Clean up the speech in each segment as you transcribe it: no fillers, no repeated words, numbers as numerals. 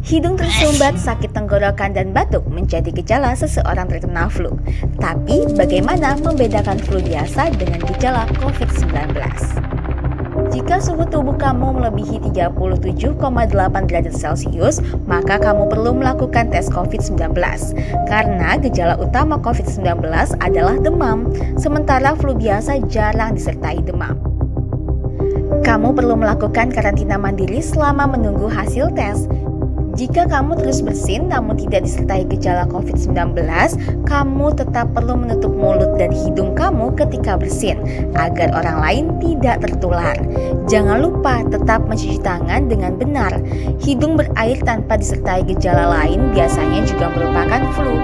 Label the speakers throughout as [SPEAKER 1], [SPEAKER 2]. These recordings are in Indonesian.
[SPEAKER 1] Hidung tersumbat, sakit tenggorokan, dan batuk menjadi gejala seseorang terkena flu. Tapi, bagaimana membedakan flu biasa dengan gejala COVID-19? Jika suhu tubuh kamu melebihi 37,8 derajat Celcius, maka kamu perlu melakukan tes COVID-19. Karena gejala utama COVID-19 adalah demam, sementara flu biasa jarang disertai demam. Kamu perlu melakukan karantina mandiri selama menunggu hasil tes. Jika kamu terus bersin namun tidak disertai gejala COVID-19, kamu tetap perlu menutup mulut dan hidung kamu ketika bersin, agar orang lain tidak tertular. Jangan lupa tetap mencuci tangan dengan benar. Hidung berair tanpa disertai gejala lain biasanya juga merupakan flu.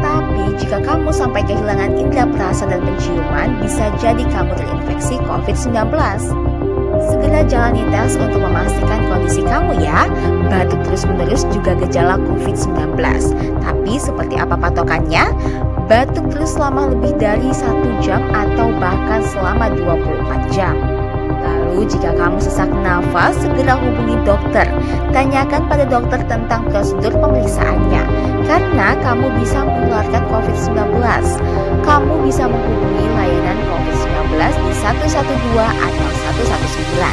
[SPEAKER 1] Tapi jika kamu sampai kehilangan indera perasa dan penciuman, bisa jadi kamu terinfeksi COVID-19. Segera jalani tes untuk memastikan kondisi kamu ya. Batuk terus-menerus juga gejala COVID-19. Tapi seperti apa patokannya? Batuk terus selama lebih dari 1 jam atau bahkan selama 24 jam. Lalu jika kamu sesak nafas, segera hubungi dokter. Tanyakan pada dokter tentang prosedur pemeriksaannya. Karena kamu bisa menularkan COVID-19. Kamu bisa menghubungi layanan COVID-19 di 112 atau 119.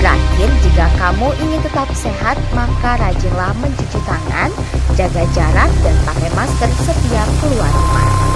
[SPEAKER 1] Terakhir, jika kamu ingin tetap sehat, maka rajinlah mencuci tangan, jaga jarak, dan pakai masker setiap keluar rumah.